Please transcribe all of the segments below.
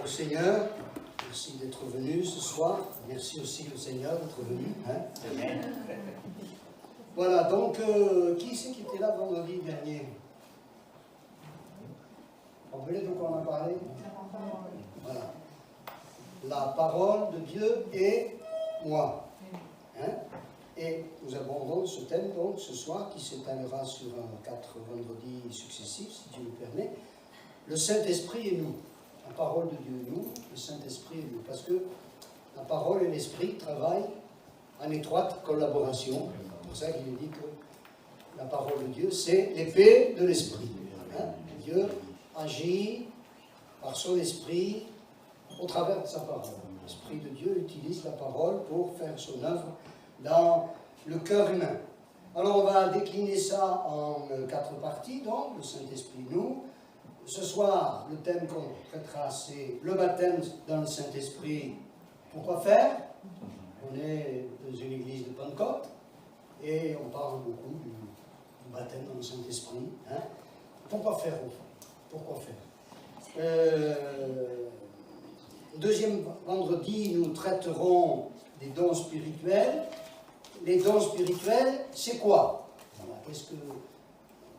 au Seigneur. Merci d'être venu ce soir. Merci aussi au Seigneur d'être venu. Amen. Voilà, donc, qui c'est qui était là vendredi dernier? Vous voulez de quoi on a parlé? Voilà. La parole de Dieu et moi. Et nous abordons ce thème donc ce soir qui s'étalera sur 4 vendredis successifs, si Dieu le permet. Le Saint-Esprit et nous. La parole de Dieu et nous, le Saint-Esprit et nous. Parce que la parole et l'Esprit travaillent en étroite collaboration. C'est pour ça qu'il est dit que la parole de Dieu, c'est l'épée de l'Esprit. Dieu agit par son Esprit au travers de sa parole. L'Esprit de Dieu utilise la parole pour faire son œuvre dans le cœur humain. Alors on va décliner ça en 4 parties, donc le Saint-Esprit nous. Ce soir, le thème qu'on traitera, c'est le baptême dans le Saint-Esprit. Pourquoi faire? On est dans une église de Pentecôte et on parle beaucoup du baptême dans le Saint-Esprit. Pourquoi faire au fond? Pourquoi faire? Deuxième vendredi, nous traiterons des dons spirituels. Les dons spirituels, c'est quoi? Voilà,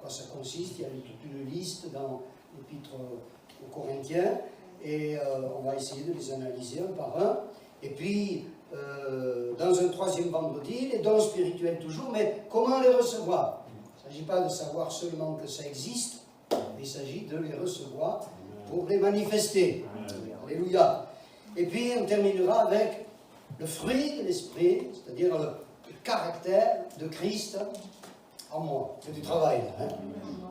quoi ça consiste? Il y a toute une liste dans l'Épître aux Corinthiens et on va essayer de les analyser un par un. Et puis, dans un troisième vendredi, les dons spirituels toujours, mais comment les recevoir? Il ne s'agit pas de savoir seulement que ça existe, mais il s'agit de les recevoir pour les manifester. Alléluia. Et puis, on terminera avec le fruit de l'Esprit, c'est-à-dire le caractère de Christ en moi. C'est du travail, là.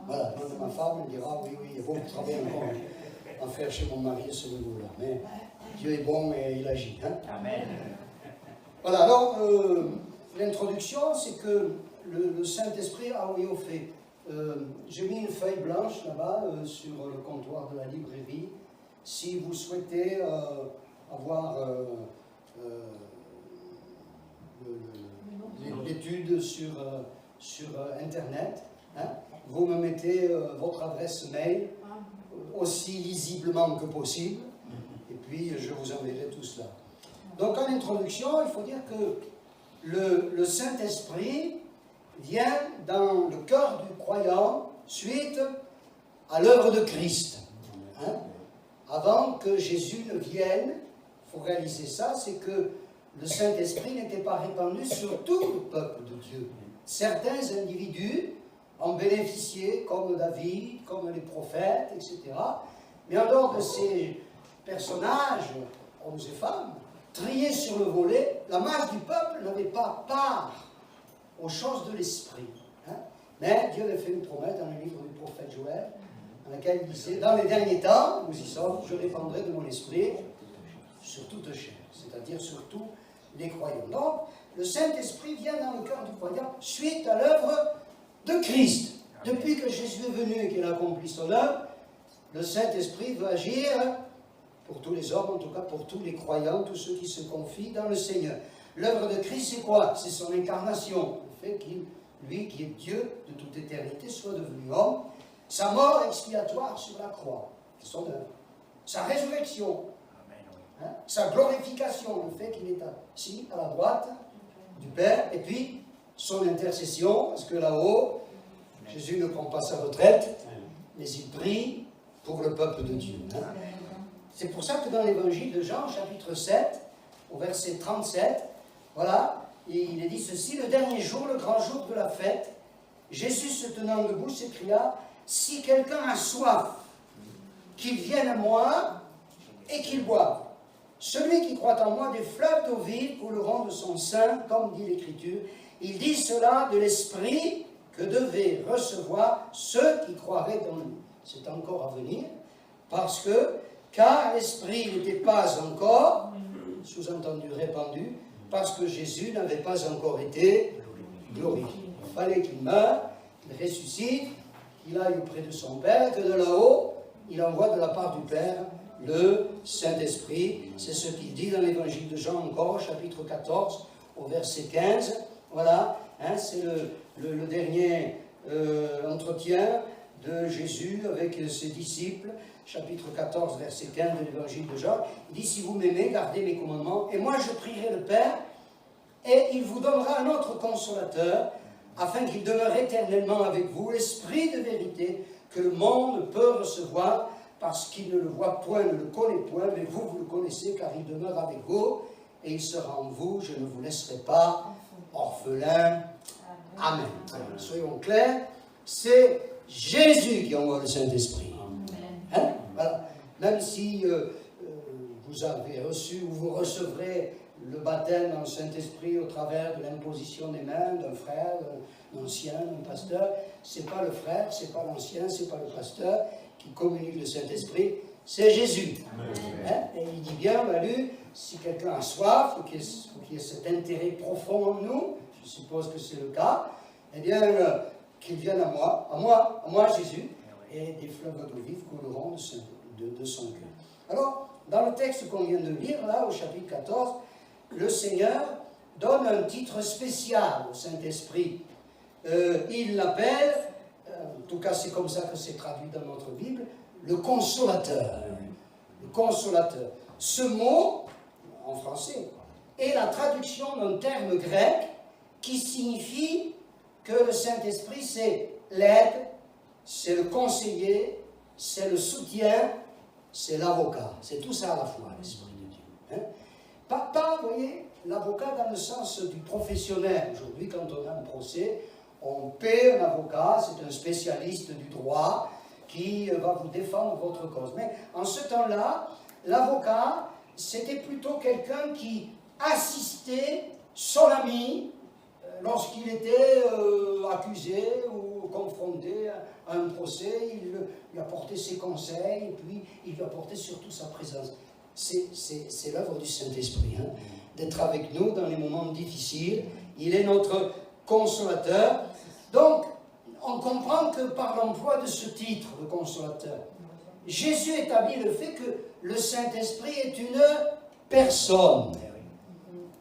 Voilà, ma femme me dira, oui, il y a beaucoup de travail encore à faire chez mon mari à ce niveau-là. Mais Dieu est bon et il agit. Amen. Voilà, alors, l'introduction, c'est que le Saint-Esprit, au fait, j'ai mis une feuille blanche là-bas sur le comptoir de la librairie. Si vous souhaitez avoir l'étude sur Internet, vous me mettez votre adresse mail aussi lisiblement que possible, et puis je vous enverrai tout cela. Donc en introduction, il faut dire que le Saint-Esprit vient dans le cœur du croyant suite à l'œuvre de Christ. Avant que Jésus ne vienne, il faut réaliser ça, c'est que le Saint-Esprit n'était pas répandu sur tout le peuple de Dieu. Certains individus en bénéficiaient, comme David, comme les prophètes, etc. Mais en dehors de ces personnages, hommes et femmes, triés sur le volet, la masse du peuple n'avait pas part aux choses de l'Esprit. Mais Dieu avait fait une promesse dans le livre du prophète Joël, dans laquelle il disait, dans les derniers temps, nous y sommes, je répandrai de mon esprit sur toute chair, c'est-à-dire sur tous les croyants. Donc, le Saint-Esprit vient dans le cœur du croyant suite à l'œuvre de Christ. Depuis que Jésus est venu et qu'il a accompli son œuvre, le Saint-Esprit veut agir pour tous les hommes, en tout cas pour tous les croyants, tous ceux qui se confient dans le Seigneur. L'œuvre de Christ, c'est quoi? C'est son incarnation, le fait qu'il, lui qui est Dieu de toute éternité, soit devenu homme. Sa mort expiatoire sur la croix, c'est son œuvre. Sa résurrection, sa glorification, le fait qu'il est assis à la droite du Père, et puis son intercession, parce que là-haut, Jésus ne prend pas sa retraite, mais il prie pour le peuple de Dieu. C'est pour ça que dans l'évangile de Jean, chapitre 7, au verset 37, voilà, il est dit ceci: le dernier jour, le grand jour de la fête, Jésus se tenant debout s'écria: si quelqu'un a soif, qu'il vienne à moi et qu'il boive. Celui qui croit en moi, des fleuves d'eau vive couleront de son sein, comme dit l'Écriture. Il dit cela de l'Esprit que devaient recevoir ceux qui croiraient en lui. C'est encore à venir, parce que, car l'Esprit n'était pas encore, sous-entendu répandu, parce que Jésus n'avait pas encore été glorifié. Il fallait qu'il meure, qu'il ressuscite, qu'il aille auprès de son Père, que de là-haut, il envoie de la part du Père le Saint-Esprit. C'est ce qu'il dit dans l'évangile de Jean encore, chapitre 14, au verset 15. Voilà, c'est le dernier entretien de Jésus avec ses disciples. chapitre 14, verset 15 de l'évangile de Jean. Il dit, si vous m'aimez, gardez mes commandements, et moi je prierai le Père, et il vous donnera un autre consolateur, afin qu'il demeure éternellement avec vous, l'Esprit de vérité, que le monde peut recevoir, parce qu'il ne le voit point, ne le connaît point, mais vous, vous le connaissez, car il demeure avec vous, et il sera en vous, je ne vous laisserai pas orphelin. Amen. Soyons clairs, c'est Jésus qui envoie le Saint-Esprit. Hein? Voilà. Même si vous avez reçu ou vous recevrez le baptême dans le Saint-Esprit au travers de l'imposition des mains d'un frère, d'un ancien, d'un pasteur, c'est pas le frère, c'est pas l'ancien, c'est pas le pasteur qui communique le Saint-Esprit, c'est Jésus. Hein? Et il dit bien, on l'a lu, si quelqu'un a soif, il faut qu'il y ait cet intérêt profond en nous, je suppose que c'est le cas, eh bien, qu'il vienne à moi Jésus, et des fleuves d'eau vive couleront de son cœur. Alors, dans le texte qu'on vient de lire, là, au chapitre 14, le Seigneur donne un titre spécial au Saint-Esprit. Il l'appelle, en tout cas c'est comme ça que c'est traduit dans notre Bible, le consolateur. Le consolateur. Ce mot, en français, est la traduction d'un terme grec qui signifie que le Saint-Esprit c'est l'aide, c'est le conseiller, c'est le soutien, c'est l'avocat. C'est tout ça à la fois, l'Esprit de Dieu. Hein? Pas, vous voyez, l'avocat dans le sens du professionnel. Aujourd'hui, quand on a un procès, on paie un avocat, c'est un spécialiste du droit qui va vous défendre votre cause. Mais en ce temps-là, l'avocat, c'était plutôt quelqu'un qui assistait son ami lorsqu'il était accusé ou confronté à un procès. Il lui apportait ses conseils et puis il lui apportait surtout sa présence. C'est l'œuvre du Saint-Esprit, hein, d'être avec nous dans les moments difficiles. Il est notre consolateur. Donc, on comprend que par l'emploi de ce titre, le consolateur, Jésus établit le fait que le Saint-Esprit est une personne.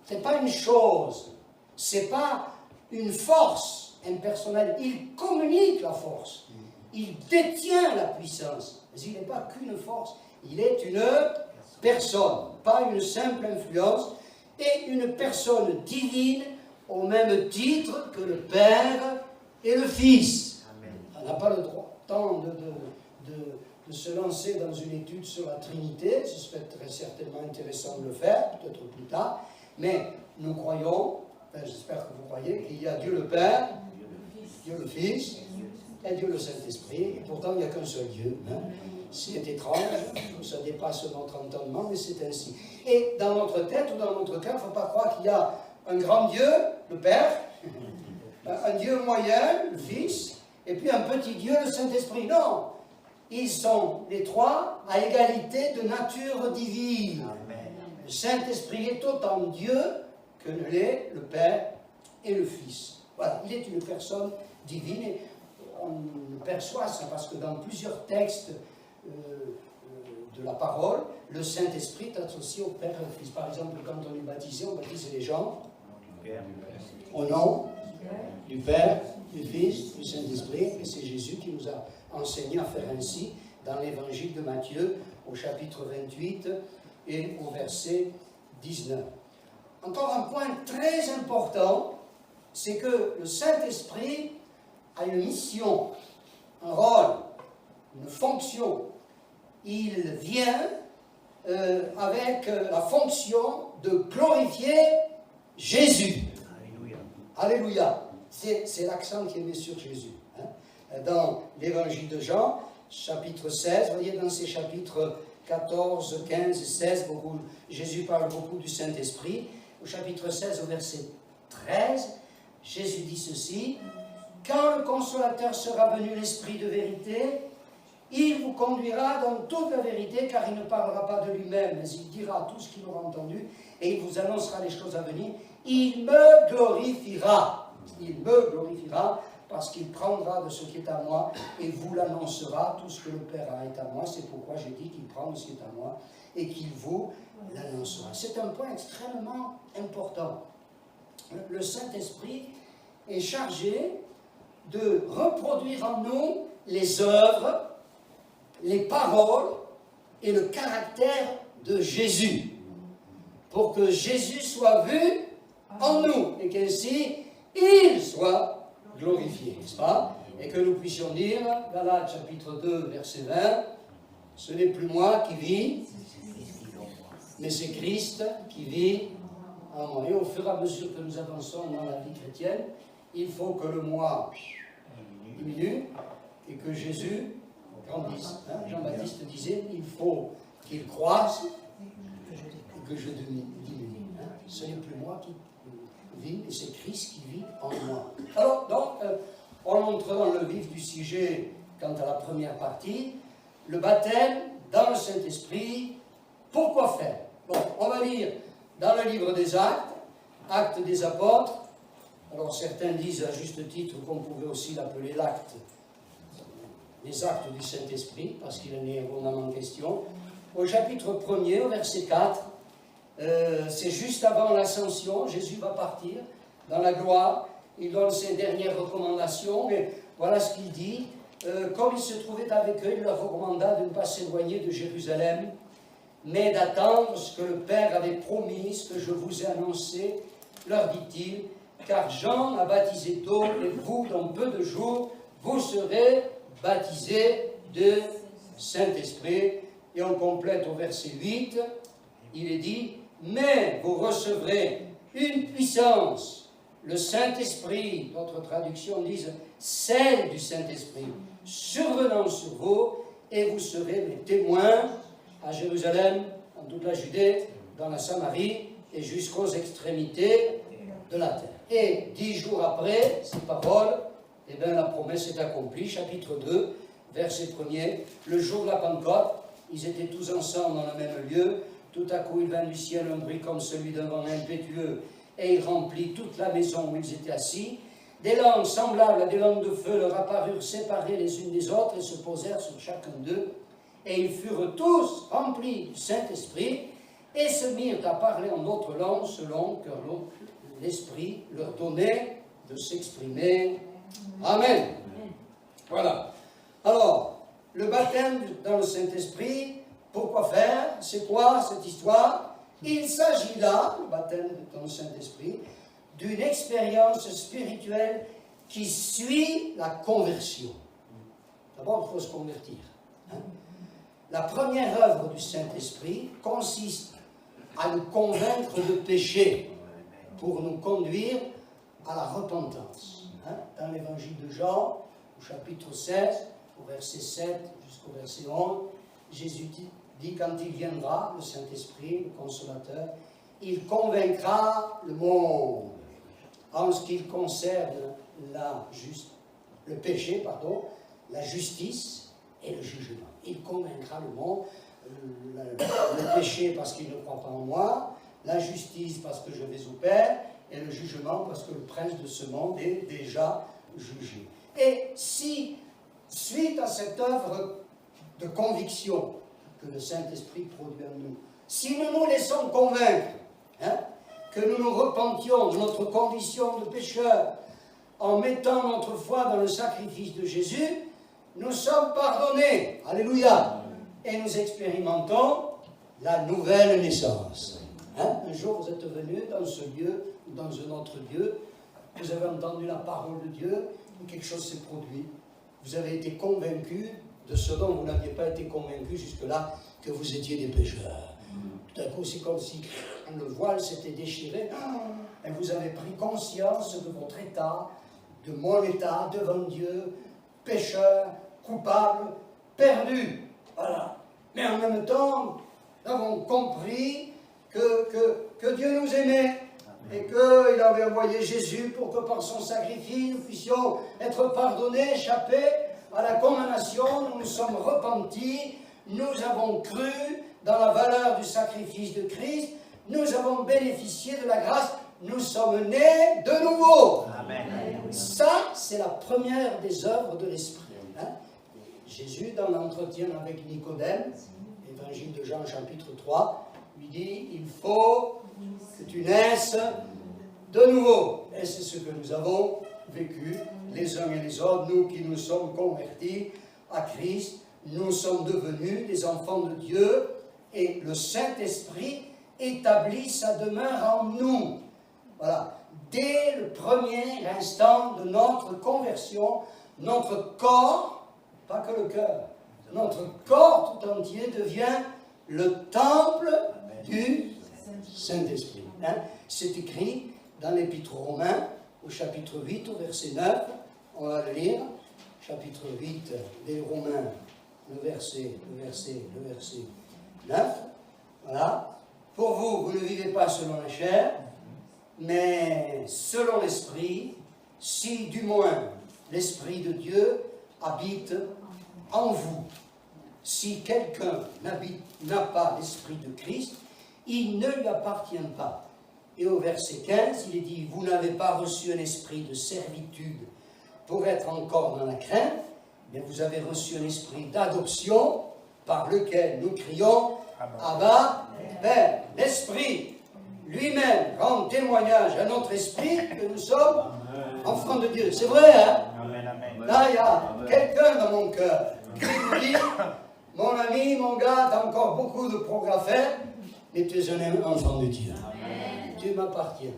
Ce n'est pas une chose. Ce n'est pas une force impersonnelle. Il communique la force. Il détient la puissance. Mais il n'est pas qu'une force. Il est une personne, pas une simple influence, et une personne divine au même titre que le Père et le Fils. Amen. On n'a pas le temps de se lancer dans une étude sur la Trinité, ce serait très certainement intéressant de le faire, peut-être plus tard, mais nous croyons, j'espère que vous croyez, qu'il y a Dieu le Père, Dieu le Fils, et Dieu le Saint-Esprit, et pourtant il n'y a qu'un seul Dieu. Hein. C'est étrange, ça dépasse notre entendement, mais c'est ainsi. Et dans notre tête ou dans notre cœur, il ne faut pas croire qu'il y a un grand Dieu, le Père, un Dieu moyen, le Fils, et puis un petit Dieu, le Saint-Esprit. Non, ils sont les trois à égalité de nature divine. Amen. Le Saint-Esprit est autant Dieu que ne l'est le Père et le Fils. Voilà, il est une personne divine et on perçoit ça parce que dans plusieurs textes de la parole, le Saint-Esprit est associé au Père et au Fils. Par exemple, quand on est baptisé, on baptise les gens au nom du Père, du Fils, du Saint-Esprit, et c'est Jésus qui nous a enseigné à faire ainsi dans l'évangile de Matthieu, au chapitre 28 et au verset 19. Encore un point très important, c'est que le Saint-Esprit a une mission, un rôle, une fonction. Il vient avec la fonction de glorifier Jésus. Alléluia. Alléluia. C'est l'accent qui est mis sur Jésus. Hein. Dans l'évangile de Jean, chapitre 16, vous voyez dans ces chapitres 14, 15 et 16, Jésus parle beaucoup du Saint-Esprit. Au chapitre 16, au verset 13, Jésus dit ceci: « Quand le Consolateur sera venu, l'Esprit de vérité, il vous conduira dans toute la vérité, car il ne parlera pas de lui-même, mais il dira tout ce qu'il aura entendu, et il vous annoncera les choses à venir. Il me glorifiera. Il me glorifiera, parce qu'il prendra de ce qui est à moi, et vous l'annoncera. Tout ce que le Père a est à moi. C'est pourquoi j'ai dit qu'il prend de ce qui est à moi, et qu'il vous l'annoncera. » C'est un point extrêmement important. Le Saint-Esprit est chargé de reproduire en nous les œuvres les paroles et le caractère de Jésus, pour que Jésus soit vu en nous, et qu'ainsi il soit glorifié, n'est-ce pas? Et que nous puissions dire, Galates chapitre 2, verset 20, ce n'est plus moi qui vis, mais c'est Christ qui vit en moi. Et au fur et à mesure que nous avançons dans la vie chrétienne, il faut que le moi diminue et que Jésus grandisse. Hein? Jean-Baptiste disait, il faut qu'il croisse et que je diminue. Hein? Ce n'est plus moi qui vis, mais c'est Christ qui vit en moi. Alors, donc, on entre dans le vif du sujet quant à la première partie, le baptême dans le Saint-Esprit. Pourquoi faire? Bon, on va lire dans le livre des Actes, Actes des Apôtres. Alors certains disent à juste titre qu'on pouvait aussi l'appeler l'acte, les actes du Saint-Esprit, parce qu'il en est abondamment question. Au chapitre 1er, au verset 4, c'est juste avant l'ascension, Jésus va partir dans la gloire, il donne ses dernières recommandations, et voilà ce qu'il dit. Comme il se trouvait avec eux, il leur recommanda de ne pas s'éloigner de Jérusalem, mais d'attendre ce que le Père avait promis, ce que je vous ai annoncé, leur dit-il, car Jean a baptisé d'eau, et vous, dans peu de jours, vous serez baptisés de Saint-Esprit. Et on complète au verset 8, il est dit, mais vous recevrez une puissance, le Saint-Esprit, d'autres traductions disent, celle du Saint-Esprit, survenant sur vous, et vous serez mes témoins à Jérusalem, dans toute la Judée, dans la Samarie, et jusqu'aux extrémités de la terre. Et 10 jours après ces paroles, eh bien, la promesse est accomplie. Chapitre 2, verset 1er, le jour de la Pentecôte, ils étaient tous ensemble dans le même lieu. Tout à coup, il vint du ciel un bruit comme celui d'un vent impétueux, et il remplit toute la maison où ils étaient assis. Des langues semblables à des langues de feu leur apparurent séparées les unes des autres et se posèrent sur chacun d'eux. Et ils furent tous remplis du Saint-Esprit et se mirent à parler en d'autres langues selon que l'Esprit leur donnait de s'exprimer. Amen. Voilà. Alors, le baptême dans le Saint-Esprit, pourquoi faire? C'est quoi cette histoire? Il s'agit là, le baptême dans le Saint-Esprit, d'une expérience spirituelle qui suit la conversion. D'abord, il faut se convertir. Hein? La première œuvre du Saint-Esprit consiste à nous convaincre de péché pour nous conduire à la repentance. Hein? Dans l'évangile de Jean, au chapitre 16, au verset 7 jusqu'au verset 11, Jésus dit quand il viendra, le Saint-Esprit, le Consolateur, il convaincra le monde en ce qui concerne le péché, la justice et le jugement. Il convaincra le monde, le péché parce qu'il ne croit pas en moi, la justice parce que je vais au Père, et le jugement parce que le prince de ce monde est déjà jugé. Et si, suite à cette œuvre de conviction que le Saint-Esprit produit en nous, si nous nous laissons convaincre, hein, que nous nous repentions de notre condition de pécheur en mettant notre foi dans le sacrifice de Jésus, nous sommes pardonnés. Alléluia. Et nous expérimentons la nouvelle naissance. Hein? Un jour, vous êtes venu dans ce lieu, ou dans un autre lieu, vous avez entendu la parole de Dieu, et quelque chose s'est produit. Vous avez été convaincu de ce dont vous n'aviez pas été convaincu jusque-là, que vous étiez des pécheurs. Tout à coup, c'est comme si le voile s'était déchiré, et vous avez pris conscience de votre état, de mon état devant Dieu, pécheur, coupable, perdu. Voilà. Mais en même temps, nous avons compris que Dieu nous aimait et qu'il avait envoyé Jésus pour que par son sacrifice nous puissions être pardonnés, échapper à la condamnation. Nous nous sommes repentis, nous avons cru dans la valeur du sacrifice de Christ, nous avons bénéficié de la grâce, nous sommes nés de nouveau. Amen. Ça, c'est la première des œuvres de l'Esprit. Hein? Jésus, dans l'entretien avec Nicodème, évangile de Jean chapitre 3, lui dit, il faut que tu naisses de nouveau. Et c'est ce que nous avons vécu, les uns et les autres, nous qui nous sommes convertis à Christ. nous sommes devenus des enfants de Dieu et le Saint-Esprit établit sa demeure en nous. Voilà. Dès le premier instant de notre conversion, notre corps, pas que le cœur, notre corps tout entier devient le temple du Saint-Esprit. Hein? C'est écrit dans l'Épître aux Romains, au chapitre 8, au verset 9. On va le lire. Chapitre 8 des Romains, le verset 9. Voilà. Pour vous, vous ne vivez pas selon la chair, mais selon l'Esprit, si du moins l'Esprit de Dieu habite en vous. Si quelqu'un n'a pas l'Esprit de Christ, il ne lui appartient pas. Et au verset 15, il est dit, vous n'avez pas reçu un esprit de servitude pour être encore dans la crainte, mais vous avez reçu un esprit d'adoption par lequel nous crions Abba, Père. L'Esprit lui-même rend témoignage à notre esprit que nous sommes enfants de Dieu. C'est vrai, hein? Là, il y a quelqu'un dans mon cœur qui me dit, mon ami, mon gars, tu as encore beaucoup de progrès à faire, mais tu es un enfant de Dieu. Amen. Tu m'appartiens.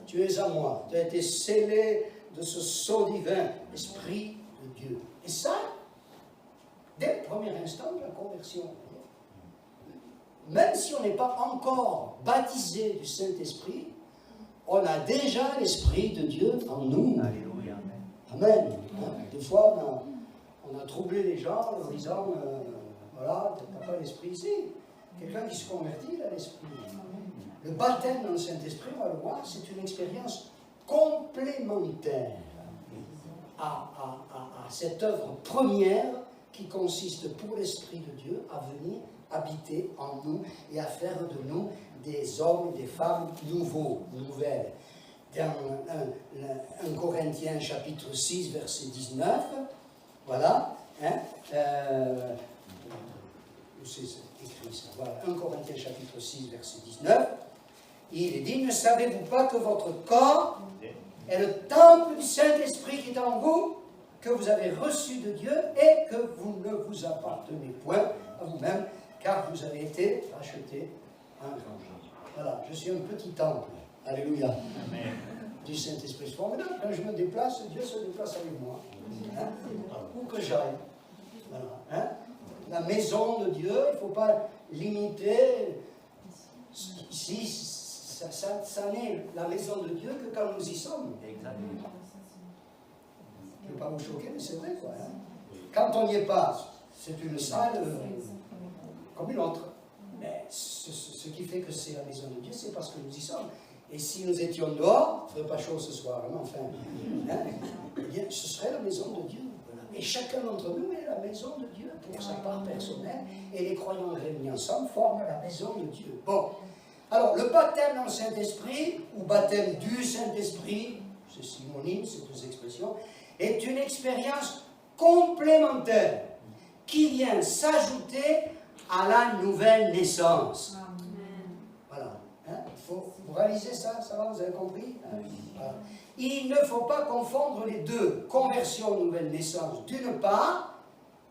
Tu es à moi. Tu as été scellé de ce sceau divin, l'Esprit de Dieu. Et ça, dès le premier instant de la conversion, même si on n'est pas encore baptisé du Saint-Esprit, on a déjà l'Esprit de Dieu en nous. Alléluia. Amen. Des fois, on a troublé les gens en disant, voilà, tu n'as pas l'Esprit ici. Quelqu'un qui se convertit, il a l'Esprit. Le baptême dans le Saint-Esprit, on va le voir, c'est une expérience complémentaire à cette œuvre première qui consiste pour l'Esprit de Dieu à venir habiter en nous et à faire de nous des hommes et des femmes nouveaux, nouvelles. Dans 1 Corinthiens chapitre 6, verset 19, voilà, hein, c'est écrit ça, voilà, 1 Corinthiens chapitre 6, verset 19, il est dit, ne savez-vous pas que votre corps est le temple du Saint-Esprit qui est en vous, que vous avez reçu de Dieu et que vous ne vous appartenez point à vous-même, car vous avez été rachetés en argent. Voilà, je suis un petit temple, alléluia, Amen. Du Saint-Esprit. C'est formidable, quand je me déplace, Dieu se déplace avec moi, hein, où que j'aille. Voilà, hein. La maison de Dieu, il ne faut pas limiter. Ici, ça n'est la maison de Dieu que quand nous y sommes. Exactement. Je ne veux pas vous choquer, mais c'est vrai, quoi. Hein. Quand on n'y est pas, c'est une salle comme une autre. Mais ce qui fait que c'est la maison de Dieu, c'est parce que nous y sommes. Et si nous étions dehors, il ne ferait pas chaud ce soir, hein, enfin, hein, eh bien, ce serait la maison de Dieu. Et chacun d'entre nous est la maison de Dieu pour sa part personnelle. Et les croyants réunis ensemble forment la maison de Dieu. Bon. Alors, le baptême dans le Saint-Esprit, ou baptême du Saint-Esprit, c'est synonyme, ces deux expressions, est une expérience complémentaire qui vient s'ajouter à la nouvelle naissance. Amen. Voilà. Hein? Vous réalisez ça? Ça va? Vous avez compris? Voilà. Il ne faut pas confondre les deux. Conversion, nouvelle naissance, d'une part,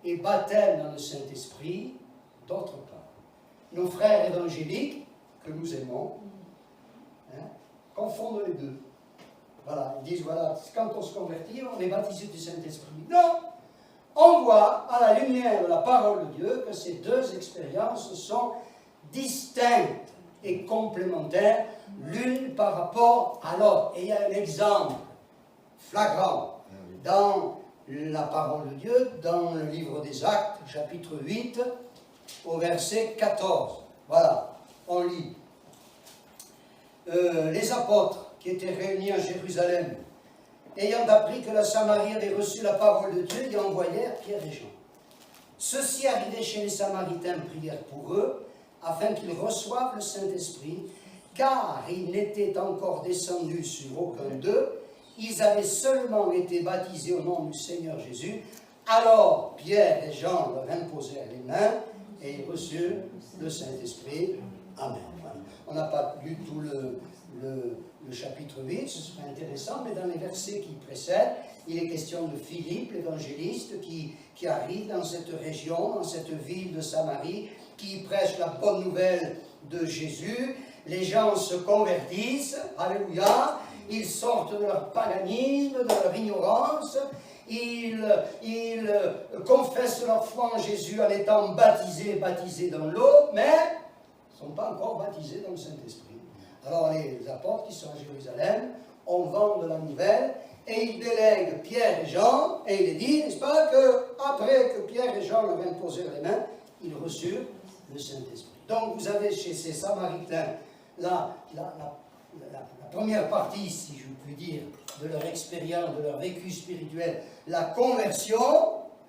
et baptême dans le Saint-Esprit, d'autre part. Nos frères évangéliques, que nous aimons, hein, confondent les deux. Voilà, ils disent, voilà, quand on se convertit, on est baptisé du Saint-Esprit. Non! On voit, à la lumière de la parole de Dieu, que ces deux expériences sont distinctes et complémentaires, l'une par rapport à l'autre. Et il y a un exemple flagrant dans la parole de Dieu, dans le livre des Actes, chapitre 8, au verset 14. Voilà, on lit. Les apôtres qui étaient réunis à Jérusalem, ayant appris que la Samarie avait reçu la parole de Dieu, y envoyèrent Pierre et Jean. Ceux-ci arrivés chez les Samaritains prièrent pour eux, afin qu'ils reçoivent le Saint-Esprit, car ils n'étaient encore descendus sur aucun d'eux, ils avaient seulement été baptisés au nom du Seigneur Jésus. Alors Pierre et Jean leur imposèrent les mains, et ils reçurent le Saint-Esprit. Amen. Voilà. On n'a pas lu tout le chapitre 8, ce serait intéressant, mais dans les versets qui précèdent, il est question de Philippe, l'évangéliste, qui arrive dans cette région, dans cette ville de Samarie, qui prêche la bonne nouvelle de Jésus. Les gens se convertissent, alléluia, ils sortent de leur paganisme, de leur ignorance, ils confessent leur foi en Jésus en étant baptisés dans l'eau, mais ne sont pas encore baptisés dans le Saint-Esprit. Alors les apôtres qui sont à Jérusalem, on vend de la nouvelle, et ils délèguent Pierre et Jean, et il est dit, n'est-ce pas, qu'après que Pierre et Jean leur imposèrent les mains, ils reçurent le Saint-Esprit. Donc vous avez chez ces Samaritains la première partie, si je puis dire, de leur expérience, de leur vécu spirituel, la conversion,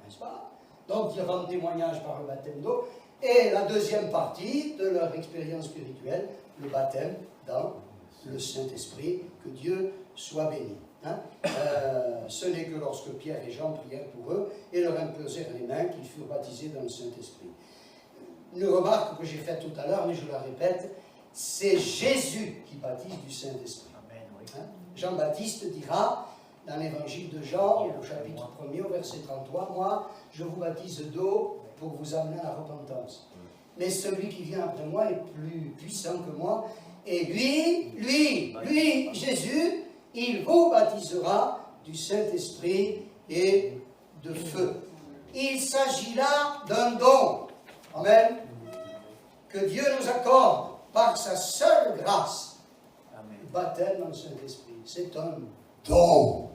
n'est-ce pas? Donc ils rendent témoignage par le baptême d'eau, et la deuxième partie de leur expérience spirituelle, le baptême dans le Saint-Esprit, que Dieu soit béni. Hein? Ce n'est que lorsque Pierre et Jean prièrent pour eux et leur imposèrent les mains qu'ils furent baptisés dans le Saint-Esprit. Une remarque que j'ai faite tout à l'heure, mais je la répète, c'est Jésus qui baptise du Saint-Esprit. Hein? Jean-Baptiste dira dans l'évangile de Jean, au chapitre 1er, au verset 33, « Moi, je vous baptise d'eau pour vous amener à la repentance. Mais celui qui vient après moi est plus puissant que moi, et lui, Jésus, il vous baptisera du Saint-Esprit et de feu. » Il s'agit là d'un don. Amen. Que Dieu nous accorde par sa seule grâce. Le baptême dans le Saint-Esprit. C'est un don.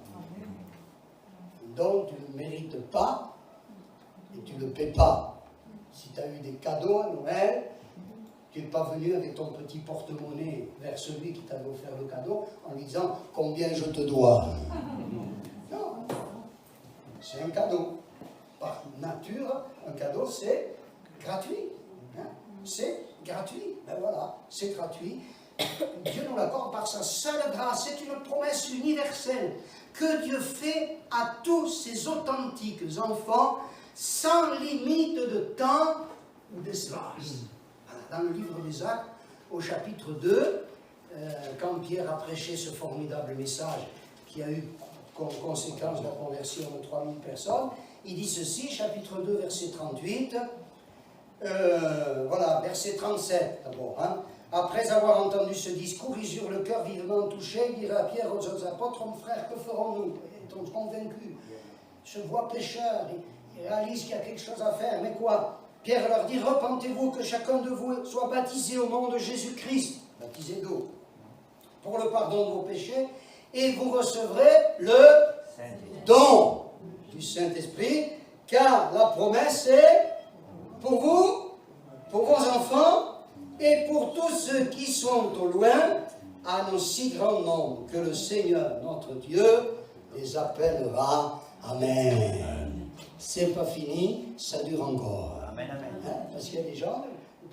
Un don, tu ne le mérites pas et tu ne le paies pas. Si tu as eu des cadeaux à Noël, tu n'es pas venu avec ton petit porte-monnaie vers celui qui t'avait offert le cadeau en lui disant « Combien je te dois ?» Non, c'est un cadeau. Par nature, un cadeau, c'est gratuit. Hein? C'est gratuit. Ben voilà, c'est gratuit. Dieu nous l'accorde par sa seule grâce. C'est une promesse universelle que Dieu fait à tous ses authentiques enfants sans limite de temps ou d'espace. Dans le livre des Actes, au chapitre 2, quand Pierre a prêché ce formidable message qui a eu comme conséquence la conversion de 3000 personnes, il dit ceci, chapitre 2, verset 38, voilà, verset 37 d'abord. Hein. Après avoir entendu ce discours, ils eurent le cœur vivement touché, ils dirent à Pierre et aux autres apôtres, mon frère, que ferons-nous? Ils sont convaincus, je vois pécheur, ils réalisent qu'il y a quelque chose à faire, mais quoi? Pierre leur dit, repentez-vous, que chacun de vous soit baptisé au nom de Jésus-Christ, baptisé d'eau, pour le pardon de vos péchés, et vous recevrez le don du Saint-Esprit, car la promesse est pour vous, pour vos enfants, et pour tous ceux qui sont au loin, à un si grand nombre que le Seigneur, notre Dieu, les appellera. Amen. C'est pas fini, ça dure encore. Amen, amen. Hein? Parce qu'il y a des gens,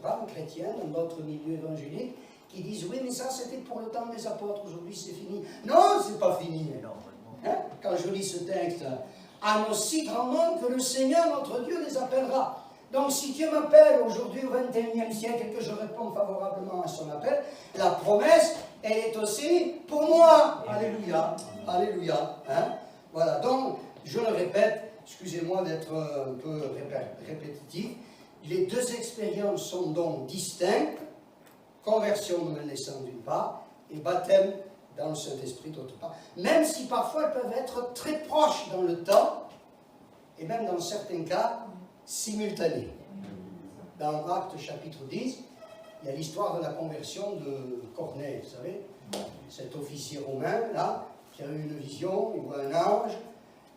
braves chrétiens, dans d'autres milieux évangéliques, qui disent, oui, mais ça c'était pour le temps des apôtres, aujourd'hui c'est fini. Non, c'est pas fini. Hein? Quand je lis ce texte, à un si grand nombre que le Seigneur, notre Dieu, les appellera. Donc si Dieu m'appelle aujourd'hui au XXIe siècle et que je réponds favorablement à son appel, la promesse, elle est aussi pour moi. Alléluia. Alléluia. Hein? Voilà, donc je le répète, excusez-moi d'être un peu répétitif, les deux expériences sont donc distinctes, conversion de la naissance d'une part, et baptême dans le Saint-Esprit d'autre part, même si parfois elles peuvent être très proches dans le temps, et même dans certains cas, simultanées. Dans Actes chapitre 10, il y a l'histoire de la conversion de Corneille, vous savez, cet officier romain, là, qui a eu une vision, il voit un ange,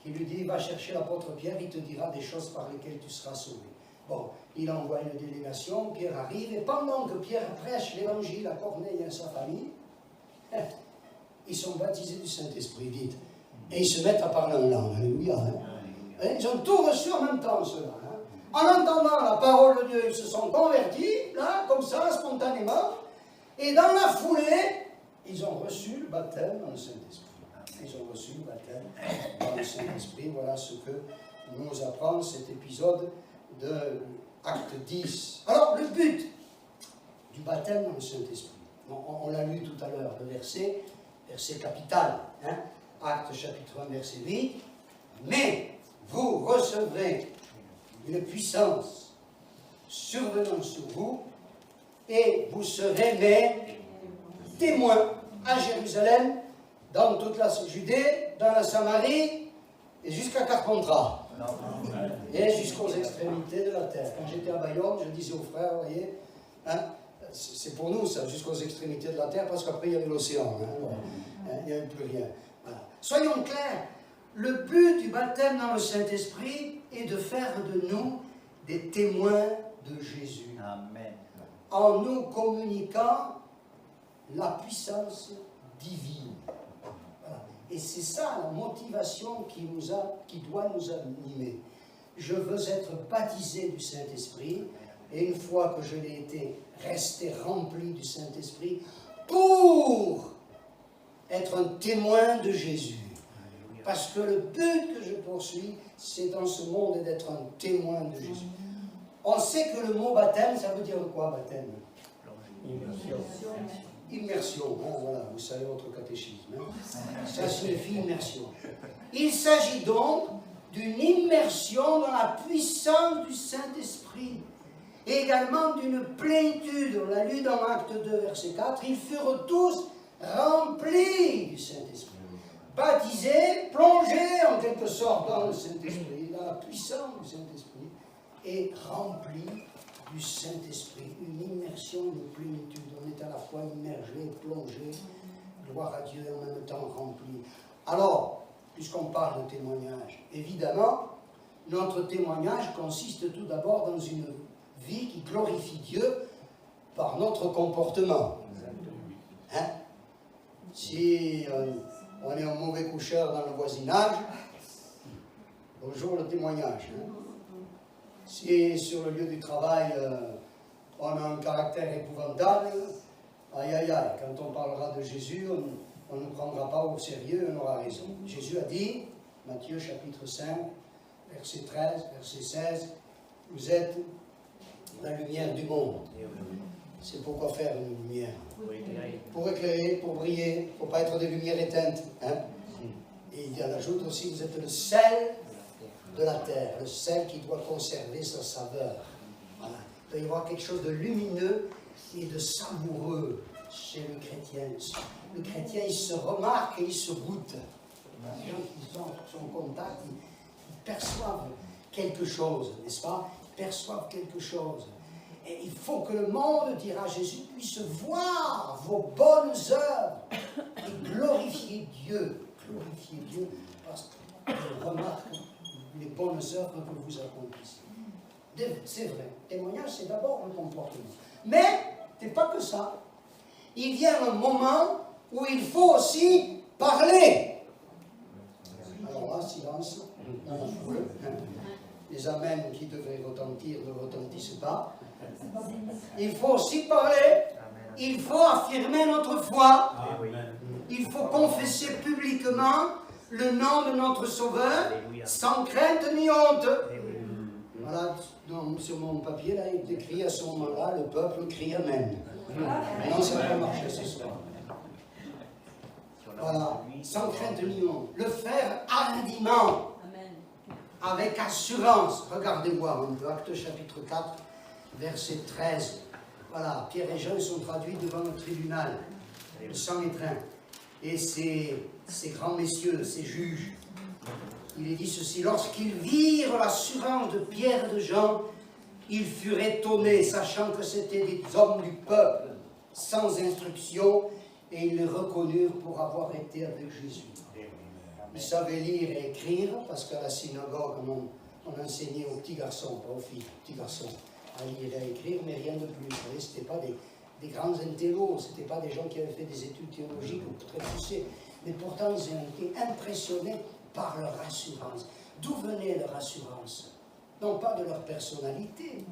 qui lui dit, va chercher l'apôtre Pierre, il te dira des choses par lesquelles tu seras sauvé. Bon, il envoie une délégation, Pierre arrive, et pendant que Pierre prêche l'évangile à Corneille et à sa famille, ils sont baptisés du Saint-Esprit, dites. Et ils se mettent à parler en langue, alléluia. Hein. Ils ont tout reçu en même temps, ceux-là. Hein. En entendant la parole de Dieu, ils se sont convertis, là, comme ça, spontanément, et dans la foulée, ils ont reçu le baptême dans le Saint-Esprit. Ils ont reçu le baptême dans le Saint-Esprit. Voilà ce que nous apprend cet épisode de Acte 10. Alors, le but du du baptême dans le Saint-Esprit. On l'a lu tout à l'heure, le verset capital, hein, Actes chapitre 1, verset 8. Mais vous recevrez une puissance survenant sur vous, et vous serez mes témoins à Jérusalem, dans toute la Judée, dans la Samarie, et jusqu'à Carpentras, et jusqu'aux extrémités de la terre. Quand j'étais à Bayonne, je disais aux frères, vous voyez, hein, c'est pour nous ça, jusqu'aux extrémités de la terre, parce qu'après il y avait l'océan, hein, il n'y avait plus rien. Voilà. Soyons clairs, le but du baptême dans le Saint-Esprit est de faire de nous des témoins de Jésus. Amen. En nous communiquant la puissance divine. Voilà. Et c'est ça la motivation qui doit nous animer. Je veux être baptisé du Saint-Esprit, et une fois que je l'ai été, rester rempli du Saint-Esprit pour être un témoin de Jésus. Parce que le but que je poursuis, c'est dans ce monde d'être un témoin de Jésus. On sait que le mot baptême, ça veut dire quoi, baptême? Immersion, hein, voilà, vous savez votre catéchisme. Hein. Ça signifie immersion. Il s'agit donc d'une immersion dans la puissance du Saint-Esprit. Et également d'une plénitude. On l'a lu dans Acte 2, verset 4. Ils furent tous remplis du Saint-Esprit. Baptisés, plongés en quelque sorte dans le Saint-Esprit, dans la puissance du Saint-Esprit, et remplis du Saint-Esprit. Une immersion, une plénitude. On est à la fois immergé, plongé, gloire à Dieu, et en même temps rempli. Alors, puisqu'on parle de témoignage, évidemment, notre témoignage consiste tout d'abord dans une vie qui glorifie Dieu par notre comportement. Hein? Si on est un mauvais coucheur dans le voisinage, bonjour le témoignage. Hein? Si sur le lieu du travail, on a un caractère épouvantable, aïe aïe aïe, quand on parlera de Jésus, on ne prendra pas au sérieux, on aura raison. Jésus a dit, Matthieu chapitre 5, verset 13, verset 16, vous êtes la lumière du monde. C'est pourquoi faire une lumière? Pour éclairer, pour briller, pour ne pas être des lumières éteintes. Hein? Et il ajoute aussi, vous êtes le sel de la terre, le sel qui doit conserver sa saveur. Voilà. Il doit y avoir quelque chose de lumineux et de savoureux chez le chrétien. Le chrétien, il se remarque et il se goûte. Les gens qui sont sur son contact, ils perçoivent quelque chose, n'est-ce pas? Ils perçoivent quelque chose. Et il faut que le monde, dira Jésus, puisse voir vos bonnes œuvres et glorifier Dieu. Glorifier Dieu parce qu'il remarque les bonnes œuvres que vous accomplissez. C'est vrai, témoignage, c'est d'abord le comportement. Mais, ce n'est pas que ça. Il vient un moment où il faut aussi parler. Alors là, silence. Les amens qui devraient retentir ne retentissent pas. Il faut aussi parler. Il faut affirmer notre foi. Il faut confesser publiquement le nom de notre Sauveur, sans crainte ni honte. Voilà, sur mon papier, là, il est écrit à ce moment-là, le peuple crie Amen. Non, ça n'a pas marché ce soir. Voilà, sans crainte ni honte. Le faire hardiment, avec assurance. Regardez voir un peu, Actes chapitre 4, verset 13. Voilà, Pierre et Jean sont traduits devant le tribunal, le Sanhédrin. Et ces grands messieurs, ces juges, il est dit ceci, lorsqu'ils virent l'assurance de Pierre et de Jean, ils furent étonnés, sachant que c'étaient des hommes du peuple, sans instruction, et ils les reconnurent pour avoir été avec Jésus. Ils savaient lire et écrire, parce qu'à la synagogue, on enseignait aux petits garçons, pas aux filles, aux petits garçons, à lire et à écrire, mais rien de plus. Vous savez, ce n'était pas des grands intellos, ce n'était pas des gens qui avaient fait des études théologiques ou très poussées, mais pourtant ils ont été impressionnés par leur assurance. D'où venait leur assurance? Non pas de leur personnalité,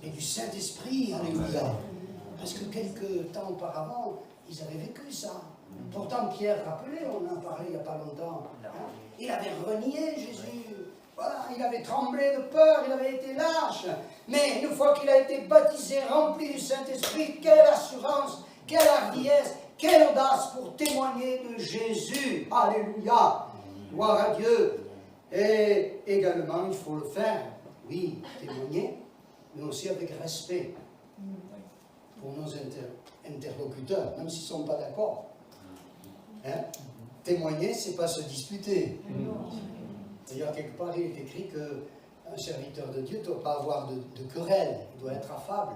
mais du Saint-Esprit, alléluia. Parce que quelques temps auparavant, ils avaient vécu ça. Pourtant, Pierre, rappelez, on en a parlé il n'y a pas longtemps, hein, il avait renié Jésus. Voilà, il avait tremblé de peur, il avait été lâche. Mais une fois qu'il a été baptisé, rempli du Saint-Esprit, quelle assurance, quelle hardiesse, quelle audace pour témoigner de Jésus. Alléluia. Gloire à Dieu. Et également, il faut le faire, oui, témoigner, mais aussi avec respect pour nos interlocuteurs, même s'ils ne sont pas d'accord. Hein? Témoigner, ce n'est pas se disputer. D'ailleurs, quelque part, il est écrit qu'un serviteur de Dieu ne doit pas avoir de querelle, il doit être affable.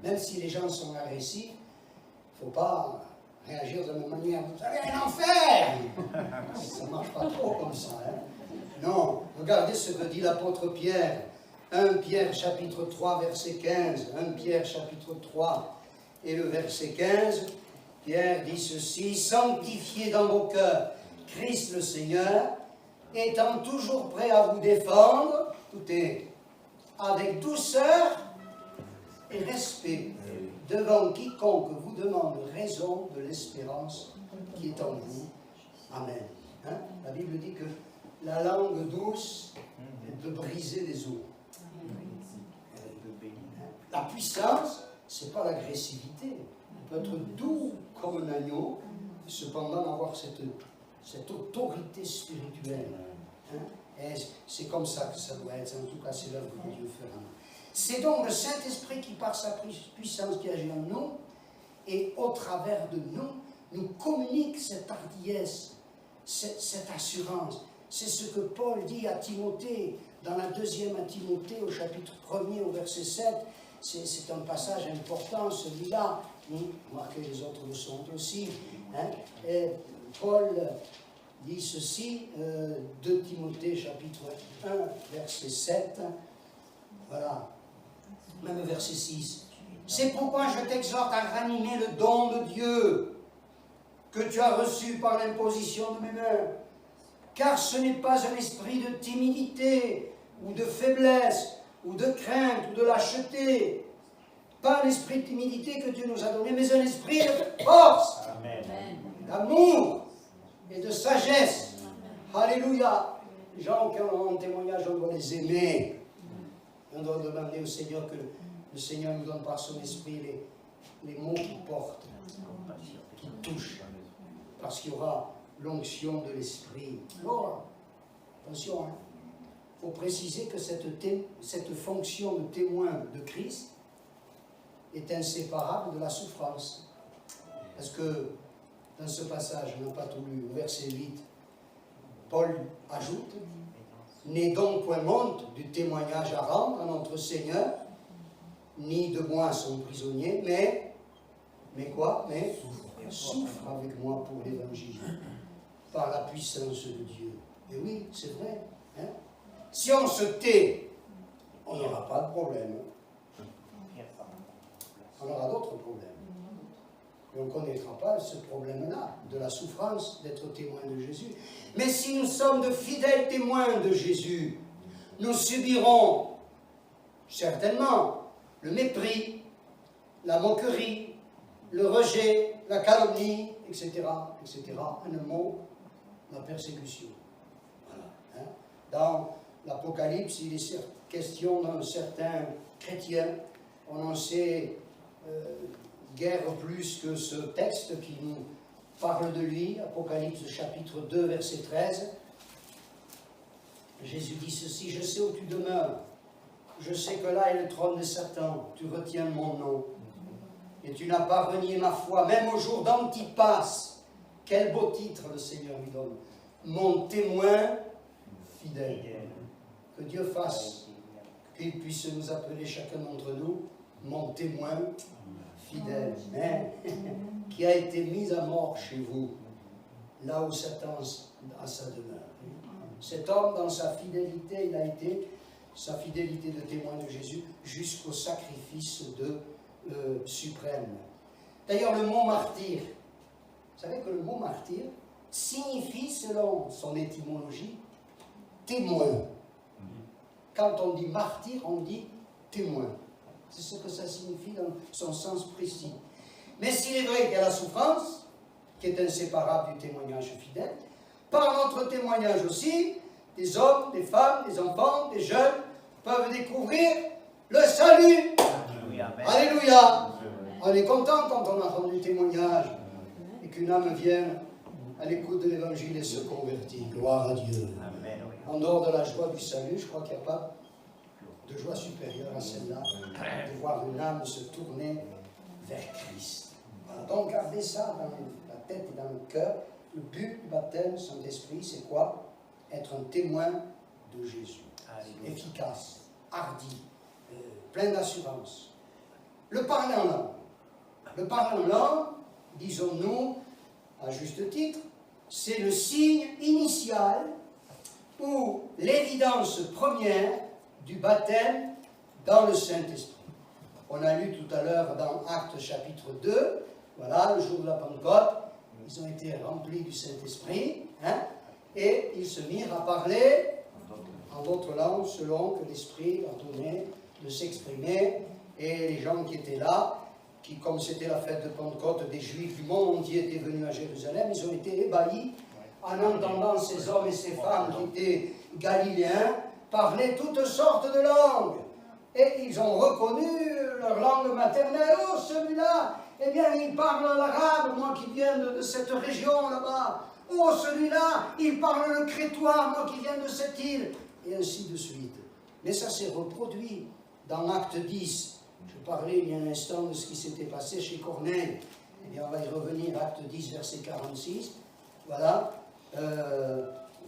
Même si les gens sont agressifs, il ne faut pas réagir de la même manière. Vous allez rien en faire! Ça ne marche pas trop comme ça. Hein? Non, regardez ce que dit l'apôtre Pierre. 1 Pierre chapitre 3 verset 15. 1 Pierre chapitre 3 et le verset 15. Pierre dit ceci: sanctifiez dans vos cœurs Christ le Seigneur, étant toujours prêt à vous défendre, écoutez, avec douceur et respect devant quiconque vous demande raison de l'espérance qui est en vous. Amen. Hein? La Bible dit que la langue douce, elle peut briser les os. La puissance, ce n'est pas l'agressivité. On peut être doux comme un agneau, et cependant avoir cette autorité spirituelle. Hein? Et c'est comme ça que ça doit être. En tout cas, c'est l'œuvre que Dieu fera. C'est donc le Saint-Esprit qui, par sa puissance qui agit en nous, et au travers de nous communique cette hardiesse, cette assurance. C'est ce que Paul dit à Timothée, dans la deuxième à Timothée, au chapitre 1er, au verset 7. C'est un passage important, celui-là. Remarquez, les autres le sont aussi. Hein? Et Paul dit ceci, 2 Timothée, chapitre 1, verset 7. Voilà. Même verset 6. C'est pourquoi je t'exhorte à ranimer le don de Dieu que tu as reçu par l'imposition de mes mains. Car ce n'est pas un esprit de timidité, ou de faiblesse, ou de crainte, ou de lâcheté. Pas un esprit de timidité que Dieu nous a donné, mais un esprit de force, d'amour et de sagesse. Alléluia. Les gens qui ont un témoignage, on doit les aimer. On doit demander au Seigneur que le Seigneur nous donne par son esprit les mots qui portent, qui touchent. Parce qu'il y aura l'onction de l'esprit. Alors, attention, hein. Il faut préciser que cette fonction de témoin de Christ est inséparable de la souffrance. Parce que dans ce passage, on n'a pas tout lu, au verset 8, Paul ajoute: n'aie donc point honte du témoignage à rendre à notre Seigneur, ni de moi son prisonnier, mais quoi? Mais souffre avec moi pour l'évangile, par la puissance de Dieu. Et oui, c'est vrai. Hein? Si on se tait, on n'aura pas de problème. On aura d'autres problèmes. Et on ne connaîtra pas ce problème-là, de la souffrance d'être témoin de Jésus. Mais si nous sommes de fidèles témoins de Jésus, nous subirons certainement le mépris, la moquerie, le rejet, la calomnie, etc., etc. En un mot, la persécution. Voilà. Hein? Dans l'Apocalypse, il est question d'un certain chrétien, on en sait guère plus que ce texte qui nous parle de lui, Apocalypse chapitre 2, verset 13. Jésus dit ceci: je sais où tu demeures, je sais que là est le trône de Satan, tu retiens mon nom, et tu n'as pas renié ma foi, même au jour d'Antipas. Quel beau titre le Seigneur lui donne, mon témoin fidèle. Que Dieu fasse qu'il puisse nous appeler chacun d'entre nous mon témoin fidèle, mais qui a été mis à mort chez vous, là où Satan a sa demeure. Cet homme, dans sa fidélité, il a été, sa fidélité de témoin de Jésus, jusqu'au sacrifice suprême. D'ailleurs, le mot martyr, vous savez que le mot martyr signifie, selon son étymologie, témoin. Quand on dit martyr, on dit témoin. C'est ce que ça signifie dans son sens précis. Mais s'il est vrai qu'il y a la souffrance, qui est inséparable du témoignage fidèle, par notre témoignage aussi, des hommes, des femmes, des enfants, des jeunes peuvent découvrir le salut. Alléluia. On est content quand on entend du témoignage et qu'une âme vienne à l'écoute de l'évangile et se convertit. Gloire à Dieu. En dehors de la joie du salut, je crois qu'il n'y a pas de joie supérieure à celle-là, de voir une âme se tourner vers Christ. Voilà, donc gardez ça dans la tête et dans le cœur. Le but du baptême Saint-Esprit, c'est quoi? Être un témoin de Jésus. Efficace, hardi, plein d'assurance. Le parler en langue. Le parler en langue, disons-nous, à juste titre, c'est le signe initial ou l'évidence première du baptême dans le Saint-Esprit. On a lu tout à l'heure dans Actes chapitre 2, voilà, le jour de la Pentecôte, ils ont été remplis du Saint-Esprit, hein, et ils se mirent à parler en d'autres langues selon que l'Esprit leur donnait de s'exprimer, et les gens qui étaient là, qui, comme c'était la fête de Pentecôte, des Juifs du monde entier étaient venus à Jérusalem, ils ont été ébahis en entendant ces hommes et ces femmes qui étaient galiléens parler toutes sortes de langues. Et ils ont reconnu leur langue maternelle. Oh, celui-là, eh bien, il parle l'arabe, moi qui viens de cette région là-bas. Oh, celui-là, il parle le crétois, moi qui viens de cette île. Et ainsi de suite. Mais ça s'est reproduit dans Acte 10. Je parlais il y a un instant de ce qui s'était passé chez Corneille. Eh bien, on va y revenir, Acte 10, verset 46. Voilà,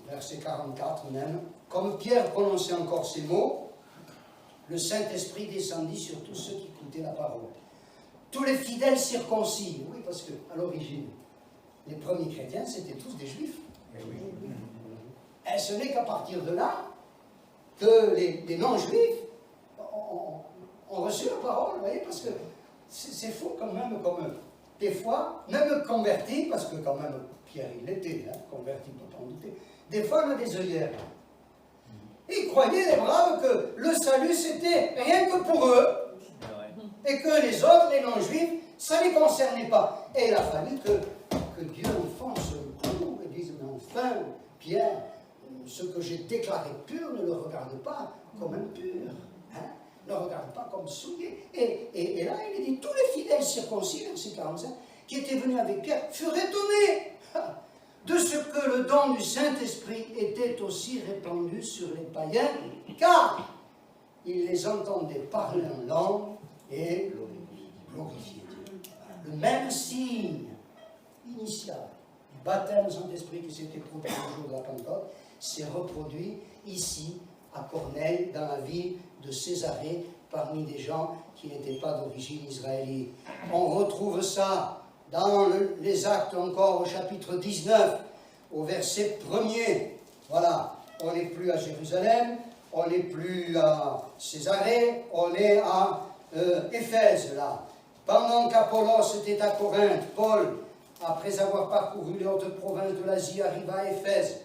verset 44 même. Comme Pierre prononçait encore ces mots, le Saint-Esprit descendit sur tous ceux qui écoutaient la parole. Tous les fidèles circoncis, oui, parce qu'à l'origine, les premiers chrétiens, c'était tous des juifs. Et ce n'est qu'à partir de là que les non-juifs ont reçu la parole, vous voyez, parce que c'est faux quand même, comme des fois, même convertis, parce que quand même, Pierre, il était converti, pour pas en douter, des fois, on a des œillères. Ils croyaient, les braves, que le salut, c'était rien que pour eux, et que les autres, les non-juifs, ça ne les concernait pas. Et il a fallu que Dieu enfonce le clou et dise, mais enfin, Pierre, ce que j'ai déclaré pur, ne le regarde pas comme impur, hein? Ne le regarde pas comme souillé. Et là, il est dit, tous les fidèles circoncis, verset 45, qui étaient venus avec Pierre, furent étonnés de ce que le don du Saint-Esprit était aussi répandu sur les païens, car ils les entendaient parler en langue et glorifier Dieu. Le même signe initial du baptême du Saint-Esprit qui s'était produit au jour de la Pentecôte s'est reproduit ici à Corneille, dans la ville de Césarée, parmi des gens qui n'étaient pas d'origine israélite. On retrouve ça dans les Actes encore au chapitre 19, au verset 1er. Voilà, on n'est plus à Jérusalem, on n'est plus à Césarée, on est à Éphèse, là. Pendant qu'Apollos était à Corinthe, Paul, après avoir parcouru les hautes provinces de l'Asie, arriva à Éphèse.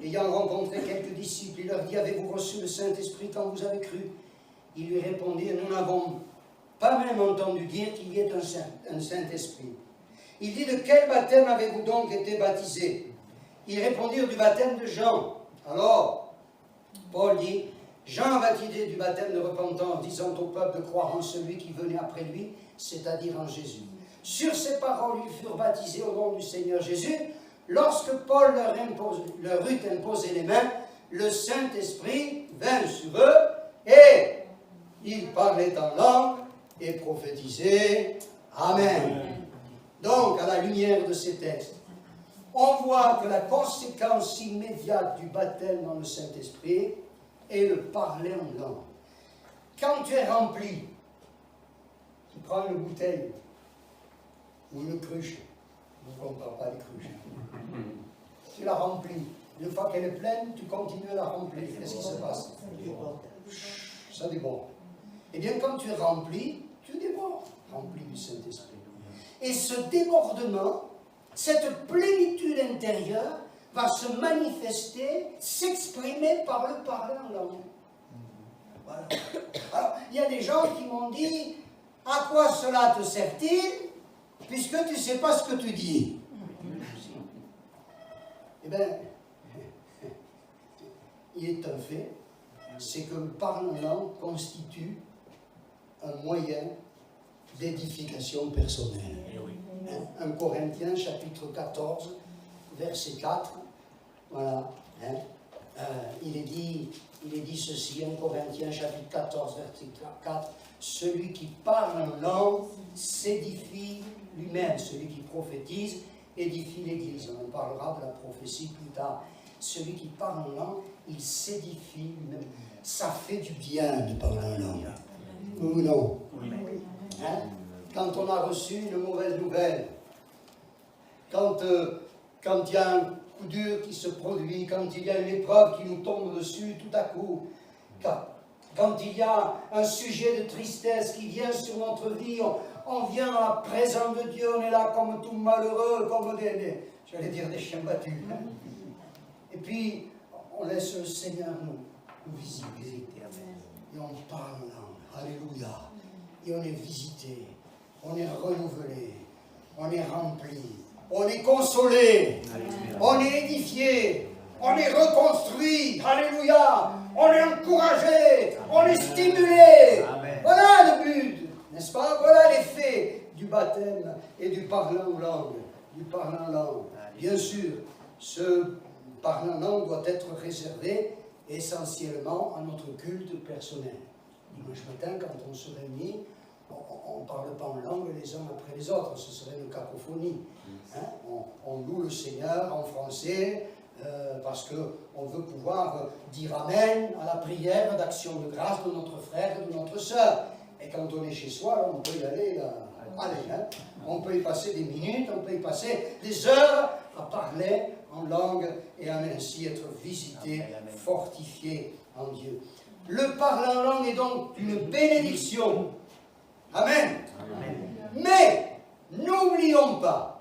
Ayant rencontré quelques disciples, il leur dit, avez-vous reçu le Saint-Esprit quand vous avez cru? Ils lui répondirent, nous n'avons pas même entendu dire qu'il y ait un Saint-Esprit. Il dit, de quel baptême avez-vous donc été baptisés? Ils répondirent, du baptême de Jean. Alors, Paul dit, Jean a baptisé du baptême de repentance, disant au peuple de croire en celui qui venait après lui, c'est-à-dire en Jésus. Sur ces paroles, ils furent baptisés au nom du Seigneur Jésus. Lorsque Paul leur eut imposé les mains, le Saint-Esprit vint sur eux et ils parlaient en langue et prophétisaient. Amen. Donc, à la lumière de ces textes, on voit que la conséquence immédiate du baptême dans le Saint-Esprit est le parler en langue. Quand tu es rempli, tu prends une bouteille ou une cruche, je ne comprends pas les cruches. Tu la remplis. Une fois qu'elle est pleine, tu continues à la remplir. Qu'est-ce qui se passe? Ça déborde. Eh bien, quand tu es rempli, tu débordes. Rempli du Saint-Esprit. Et ce débordement, cette plénitude intérieure, va se manifester, s'exprimer par le parler en langue. Voilà. Alors, il y a des gens qui m'ont dit, à quoi cela te sert-il, puisque tu ne sais pas ce que tu dis? Eh bien, il est un fait, c'est que le parler en langue constitue un moyen d'édification personnelle. 1 Corinthiens chapitre 14, verset 4, voilà, il est dit ceci, 1 Corinthiens chapitre 14, verset 4, celui qui parle en langue s'édifie lui-même, celui qui prophétise édifie l'Église. On en parlera de la prophétie plus tard. Celui qui parle en langue, il s'édifie lui-même. Ça fait du bien de parler en langue. Ou non? Hein? Quand on a reçu une mauvaise nouvelle, quand il y a un coup dur qui se produit, quand il y a une épreuve qui nous tombe dessus tout à coup, quand il y a un sujet de tristesse qui vient sur notre vie, on vient à la présence de Dieu, on est là comme tout malheureux, comme j'allais dire des chiens battus. Hein? Et puis, on laisse le Seigneur nous visiter. Et on parle en langue. Alléluia. Et on est visité, on est renouvelé, on est rempli, on est consolé, on est édifié, on est reconstruit. Alléluia. On est encouragé, on est stimulé. Amen. Voilà le but, n'est-ce pas? Voilà l'effet du baptême et du parler en langue. Bien sûr, ce parler en langue doit être réservé essentiellement à notre culte personnel. Dimanche matin, quand on se réunit, on ne parle pas en langue les uns après les autres, ce serait une cacophonie. Hein? On loue le Seigneur en français, parce qu'on veut pouvoir dire Amen à la prière d'action de grâce de notre frère et de notre sœur. Et quand on est chez soi, on peut y aller, on peut y passer des minutes, on peut y passer des heures à parler en langue et à ainsi être visité, fortifié en Dieu. Le parler en langue est donc une bénédiction. Amen. Mais n'oublions pas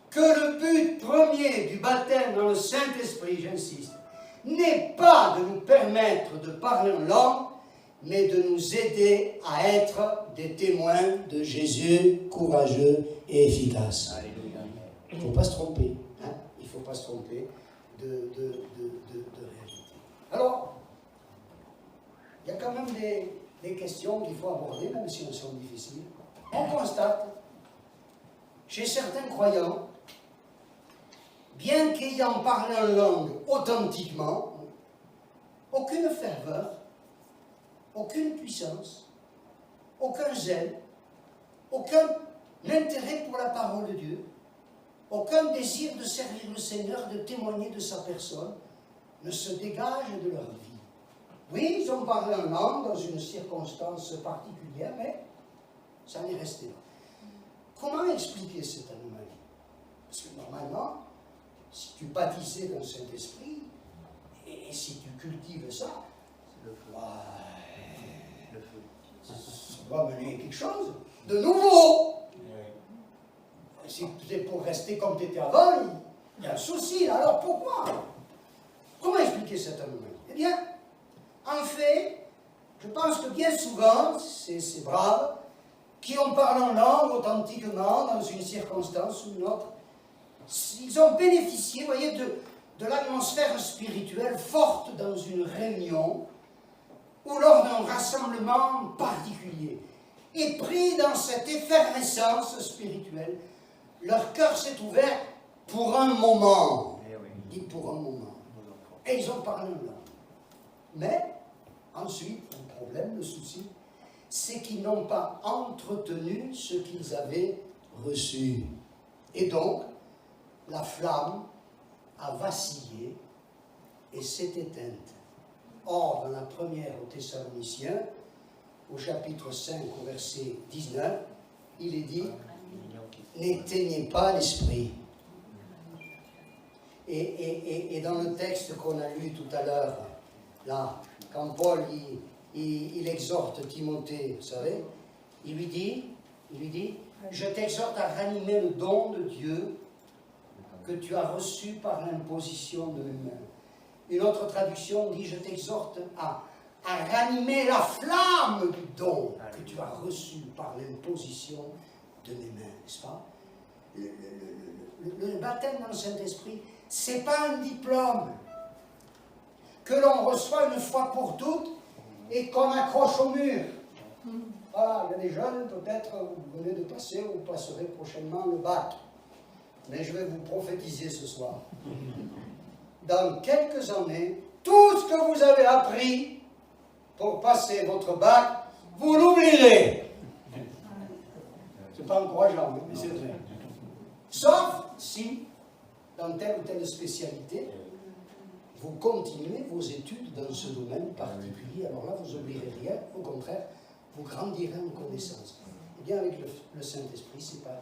que le but premier du baptême dans le Saint-Esprit, j'insiste, n'est pas de nous permettre de parler en langue, mais de nous aider à être des témoins de Jésus courageux et efficaces. Il ne faut pas se tromper. Hein? Il ne faut pas se tromper de réalité. Alors, il y a quand même des questions qu'il faut aborder, même si elles sont difficiles. On constate, chez certains croyants, bien qu'ayant parlé en langue authentiquement, aucune ferveur, aucune puissance, aucun zèle, aucun intérêt pour la parole de Dieu, aucun désir de servir le Seigneur, de témoigner de sa personne, ne se dégage de leur vie. Oui, ils ont parlé en langue dans une circonstance particulière, mais ça en est resté là. Comment expliquer cette anomalie? Parce que normalement, si tu baptisais dans le Saint-Esprit, et si tu cultives ça, ça va mener quelque chose de nouveau. Si tu es pour rester comme tu étais avant, il y a un souci. Alors pourquoi? Comment expliquer cette anomalie? Eh bien, en fait, je pense que bien souvent, ces braves, qui ont parlé en langue authentiquement, dans une circonstance ou une autre, ils ont bénéficié, vous voyez, de l'atmosphère spirituelle forte dans une réunion ou lors d'un rassemblement particulier. Et pris dans cette effervescence spirituelle, leur cœur s'est ouvert pour un moment. Et pour un moment. Et ils ont parlé en langue. Mais, ensuite, le problème, le souci, c'est qu'ils n'ont pas entretenu ce qu'ils avaient reçu. Et donc, la flamme a vacillé et s'est éteinte. Or, dans la première aux Thessaloniciens, au chapitre 5, au verset 19, il est dit « N'éteignez pas l'esprit ». Et dans le texte qu'on a lu tout à l'heure, là, quand Paul il exhorte Timothée, vous savez, il lui dit « Je t'exhorte à ranimer le don de Dieu que tu as reçu par l'imposition de mes mains. » Une autre traduction dit « Je t'exhorte à ranimer la flamme du don que tu as reçu par l'imposition de mes mains. » N'est-ce pas? Le baptême dans le Saint-Esprit, ce n'est pas un diplôme. que l'on reçoit une fois pour toutes et qu'on accroche au mur. Voilà, il y a des jeunes, peut-être vous venez de passer ou vous passerez prochainement le bac. Mais je vais vous prophétiser ce soir. Dans quelques années, tout ce que vous avez appris pour passer votre bac, vous l'oublierez. C'est pas encourageant, mais c'est vrai. Sauf si, dans telle ou telle spécialité, vous continuez vos études dans ce domaine particulier. Alors là, vous n'oublierez rien. Au contraire, vous grandirez en connaissance. Eh bien, avec le Saint-Esprit, c'est pareil.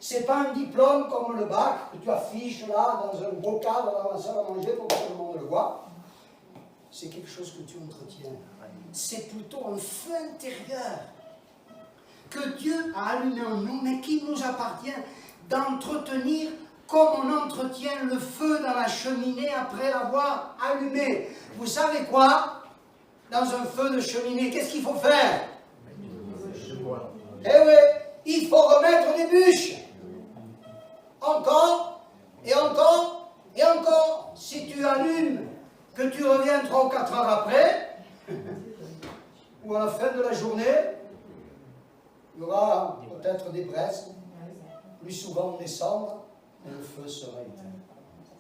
C'est pas un diplôme comme le bac que tu affiches là dans un beau cadre dans la salle à manger pour que tout le monde le voit. C'est quelque chose que tu entretiens. C'est plutôt un feu intérieur que Dieu a allumé en nous, mais qui nous appartient d'entretenir comme on entretient le feu dans la cheminée après l'avoir allumé. Vous savez quoi? Dans un feu de cheminée, qu'est-ce qu'il faut faire? Eh oui, il faut remettre des bûches. Encore, et encore, et encore. Si tu allumes, que tu reviens 3 ou 4 heures après, ou à la fin de la journée, il y aura peut-être des braises, plus souvent des cendres, et le feu sera éteint.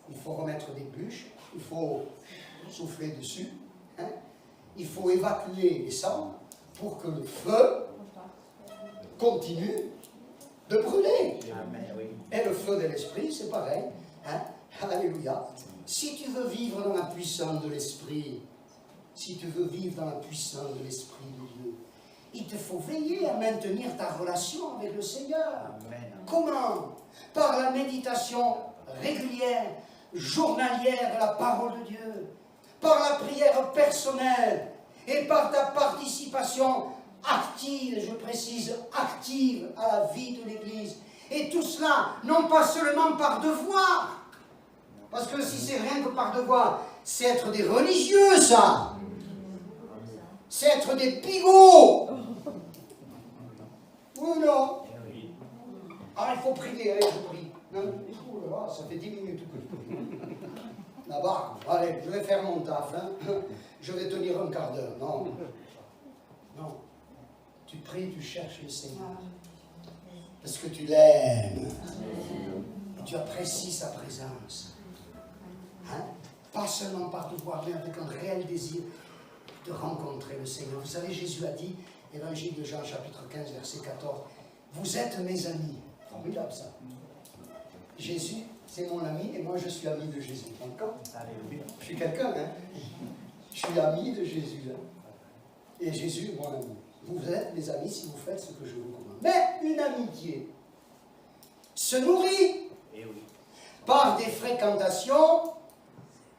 Il faut remettre des bûches, il faut souffler dessus, hein? Il faut évacuer les cendres pour que le feu continue de brûler. Et le feu de l'esprit, c'est pareil. Hein? Alléluia. Si tu veux vivre dans la puissance de l'esprit, si tu veux vivre dans la puissance de l'esprit de Dieu, il te faut veiller à maintenir ta relation avec le Seigneur. Amen. Comment? Par la méditation régulière, journalière de la parole de Dieu, par la prière personnelle et par ta participation active, je précise, active à la vie de l'Église. Et tout cela, non pas seulement par devoir, parce que si c'est rien que par devoir, c'est être des religieux, ça. C'est être des pigots. Ou non? Ah, il faut prier, allez, je prie. Non, ça fait 10 minutes que je prie. Là-bas, allez, je vais faire mon taf, hein. Je vais tenir un quart d'heure. Non. Non. Tu pries, tu cherches le Seigneur. Parce que tu l'aimes. Et tu apprécies sa présence. Hein? Pas seulement par devoir, mais avec un réel désir de rencontrer le Seigneur. Vous savez, Jésus a dit, Évangile de Jean, chapitre 15, verset 14, « Vous êtes mes amis. » Formidable, ça. Jésus, c'est mon ami, et moi, je suis ami de Jésus. Encore? Je suis quelqu'un, hein? Je suis ami de Jésus, hein? Et Jésus est mon ami. Vous êtes mes amis si vous faites ce que je vous commande. Mais une amitié se nourrit par des fréquentations,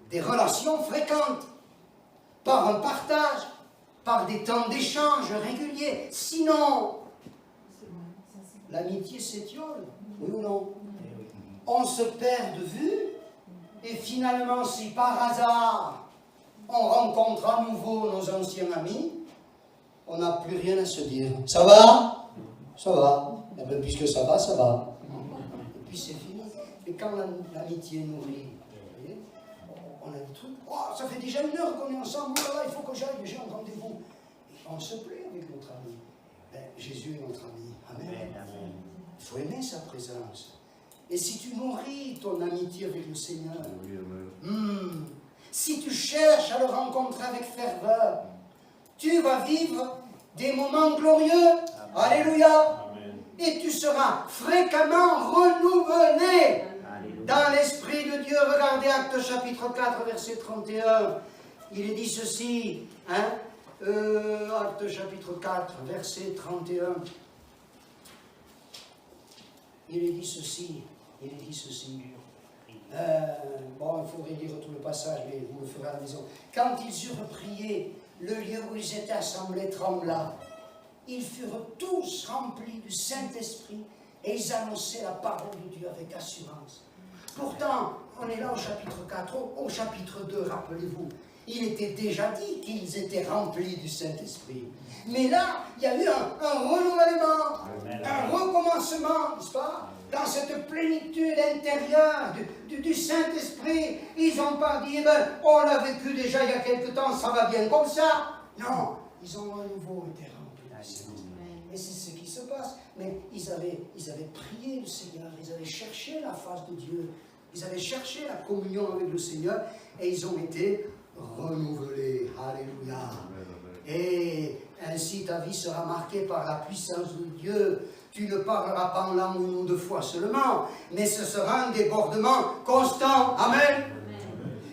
des relations fréquentes, par un partage, par des temps d'échange réguliers. Sinon, l'amitié s'étiole, oui ou non? On se perd de vue, et finalement, si par hasard, on rencontre à nouveau nos anciens amis, on n'a plus rien à se dire. Ça va? Ça va. Et bien, puisque ça va, ça va. Et puis c'est fini. Et quand l'amitié nourrit, vous voyez, on a des trucs. Oh, ça fait déjà 1 heure qu'on est ensemble. Oh là là, il faut que j'aille, j'ai un rendez-vous. Et on se plaît avec notre ami. Ben, Jésus est notre ami. Amen. Amen. Il faut aimer sa présence. Et si tu nourris ton amitié avec le Seigneur, si tu cherches à le rencontrer avec ferveur, tu vas vivre des moments glorieux. Amen. Alléluia. Amen. Et tu seras fréquemment renouvelé. Alléluia. Dans l'Esprit de Dieu. Regardez Actes chapitre 4, verset 31. Il est dit ceci. Hein? Actes chapitre 4, verset 31. Il est dit ceci. Il est dit ceci. Bon, il faudrait lire tout le passage, mais vous le ferez à la maison. Quand ils eurent prié, le lieu où ils étaient assemblés trembla. Ils furent tous remplis du Saint-Esprit et ils annonçaient la parole de Dieu avec assurance. Pourtant, on est là au chapitre 4, au chapitre 2, rappelez-vous. il était déjà dit qu'ils étaient remplis du Saint-Esprit. Mais là, il y a eu un renouvellement, un recommencement, n'est-ce pas? Dans cette plénitude intérieure du Saint-Esprit, ils n'ont pas dit, on l'a vécu déjà il y a quelque temps, ça va bien comme ça. Non, ils ont à nouveau été remplis du Saint-Esprit. Et c'est ce qui se passe. Mais ils avaient prié le Seigneur, ils avaient cherché la face de Dieu, ils avaient cherché la communion avec le Seigneur, et ils ont été renouvelés. Alléluia. Et ainsi ta vie sera marquée par la puissance de Dieu. Tu ne parleras pas en langue une ou deux fois seulement, mais ce sera un débordement constant. Amen.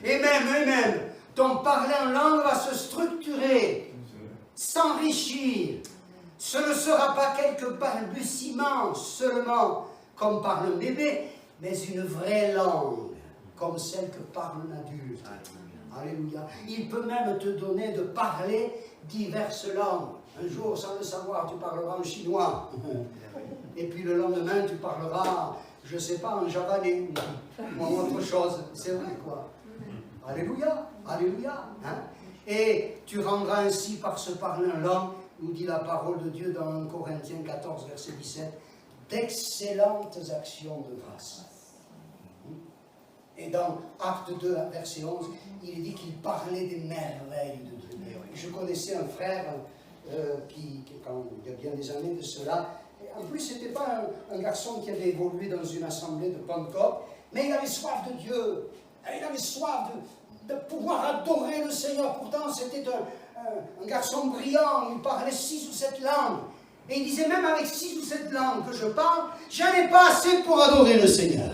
Et même, ton parler en langue va se structurer, s'enrichir. Ce ne sera pas quelques balbutiements seulement, comme parle un bébé, mais une vraie langue, comme celle que parle un adulte. Alléluia. Il peut même te donner de parler diverses langues. Un jour, sans le savoir, tu parleras en chinois. Et puis le lendemain, tu parleras, je ne sais pas, en javanais ou en autre chose. C'est vrai, quoi. Alléluia. Alléluia. Hein? Et tu rendras ainsi par ce parler en langue, nous dit la parole de Dieu dans 1 Corinthiens 14, verset 17, d'excellentes actions de grâce. Et dans Acte 2, verset 11, il est dit qu'il parlait des merveilles de Dieu. Je connaissais un frère quand il y a bien des années de cela. En plus, ce n'était pas un garçon qui avait évolué dans une assemblée de Pentecôte, mais il avait soif de Dieu. Il avait soif de pouvoir adorer le Seigneur. Pourtant, c'était un garçon brillant. Il parlait 6 ou 7 langues. Et il disait, même avec 6 ou 7 langues que je parle, j'en ai pas assez pour adorer le Seigneur.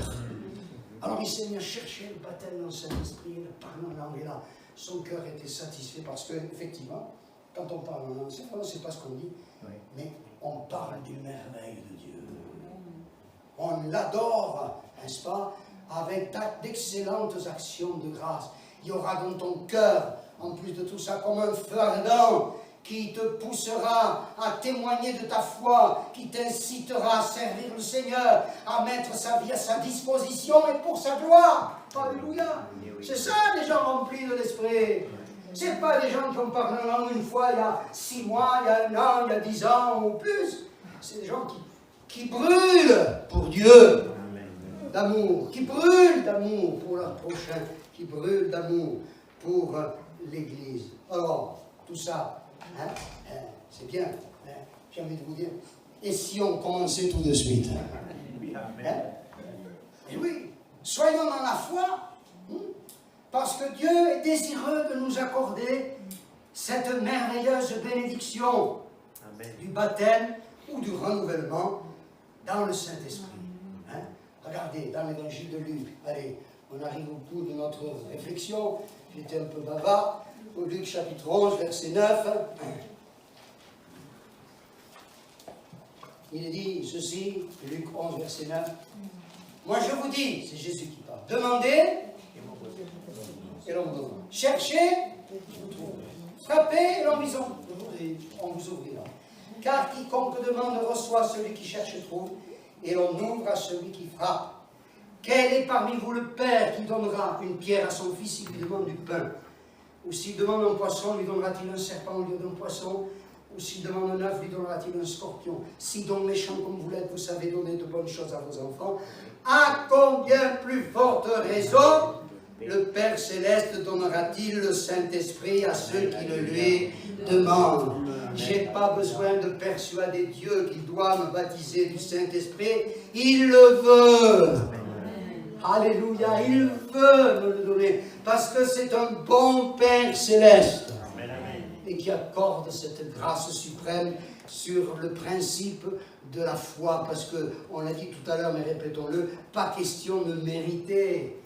Alors il s'est mis à chercher le baptême dans le Saint-Esprit, le parler en langue, et là, son cœur était satisfait parce que, effectivement, quand on parle en langue, c'est pas ce qu'on dit, oui, mais on parle des merveilles de Dieu. On l'adore, n'est-ce pas, avec d'excellentes actions de grâce. Il y aura dans ton cœur, en plus de tout ça, comme un feu ardent qui te poussera à témoigner de ta foi, qui t'incitera à servir le Seigneur, à mettre sa vie à sa disposition et pour sa gloire. Alléluia. C'est ça, les gens remplis de l'Esprit. Ce n'est pas des gens qui ont parlé en langue une fois il y a 6 mois, il y a 1 an, il y a 10 ans ou plus. C'est des gens qui brûlent pour Dieu d'amour, qui brûlent d'amour pour leur prochain, qui brûlent d'amour pour l'Église. Alors, tout ça, c'est bien, j'ai envie de vous dire, et si on commençait tout de suite? Et oui, soyons dans la foi, parce que Dieu est désireux de nous accorder cette merveilleuse bénédiction du baptême ou du renouvellement dans le Saint-Esprit. Regardez, dans l'évangile de Luc, allez, on arrive au bout de notre réflexion, j'étais un peu bavard. Luc chapitre 11, verset 9, il est dit ceci, Luc 11, verset 9, moi je vous dis, c'est Jésus qui parle, demandez, et l'on vous donnera. Cherchez, frappez, et on vous ouvrira. Car quiconque demande reçoit, celui qui cherche trouve, et l'on ouvre à celui qui frappe. Quel est parmi vous le père qui donnera une pierre à son fils s'il lui demande du pain? Ou s'il demande un poisson, lui donnera-t-il un serpent au lieu d'un poisson? Ou s'il demande un œuf, lui donnera-t-il un scorpion? Si donc méchant comme vous l'êtes, vous savez donner de bonnes choses à vos enfants, à combien plus forte raison le Père Céleste donnera-t-il le Saint-Esprit à ceux qui le lui demandent? Je n'ai pas besoin de persuader Dieu qu'il doit me baptiser du Saint-Esprit. Il le veut. Alléluia, il veut me le donner, parce que c'est un bon Père Céleste, et qui accorde cette grâce suprême sur le principe de la foi, parce que, on l'a dit tout à l'heure, mais répétons-le, pas question de mériter,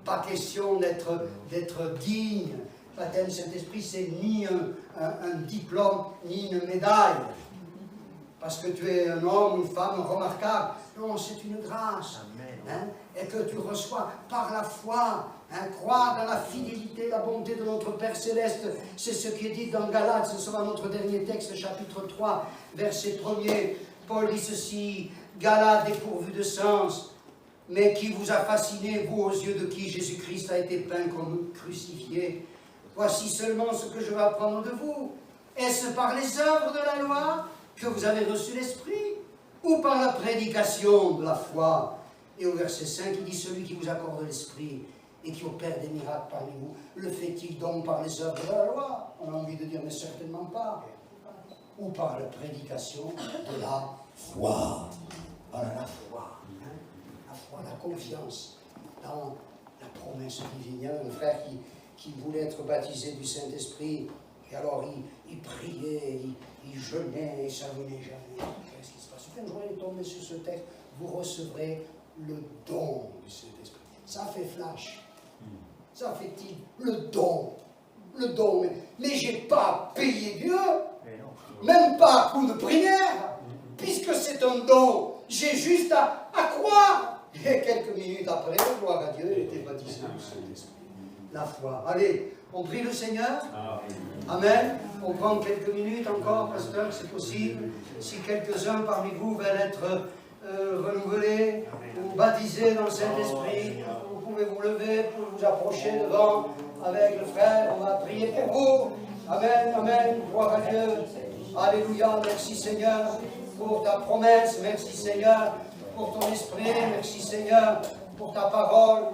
pas question d'être digne. Baptême Saint-Esprit, c'est ni un diplôme, ni une médaille, parce que tu es un homme ou une femme remarquable. Non, c'est une grâce. Et que tu reçois par la foi, croire dans la fidélité, la bonté de notre Père Céleste. C'est ce qui est dit dans Galates, ce sera notre dernier texte, chapitre 3, verset 1er. Paul dit ceci, Galates dépourvu de sens, mais qui vous a fasciné, vous, aux yeux de qui Jésus-Christ a été peint comme crucifié. Voici seulement ce que je veux apprendre de vous. Est-ce par les œuvres de la loi que vous avez reçu l'Esprit, ou par la prédication de la foi? Et au verset 5, il dit, celui qui vous accorde l'Esprit et qui opère des miracles parmi vous, le fait-il donc par les œuvres de la loi? On a envie de dire, mais certainement pas. Ou par la prédication de la foi. Voilà, la foi. Hein? La foi, la confiance dans la promesse divine. Il y a un frère qui voulait être baptisé du Saint-Esprit, et alors il priait, il jeûnait, et ça ne venait jamais. Qu'est-ce qui se passe? Un jour, il est tombé sur ce texte, vous recevrez le don du Saint-Esprit. Ça fait flash. Ça fait-il le don. Le don. Mais je n'ai pas payé Dieu, même pas à coup de prière, puisque c'est un don. J'ai juste à croire. Et quelques minutes après, gloire à Dieu, il était baptisé du Saint-Esprit. La foi. Allez, on prie le Seigneur. Amen. On prend quelques minutes encore, pasteur, c'est possible. Si quelques-uns parmi vous veulent être renouvelés ou baptisés dans le Saint-Esprit, vous pouvez vous lever, vous pouvez vous approcher devant avec le frère. On va prier pour vous. Amen, amen. Gloire à Dieu. Alléluia. Merci Seigneur pour ta promesse. Merci Seigneur pour ton esprit. Merci Seigneur pour ta parole.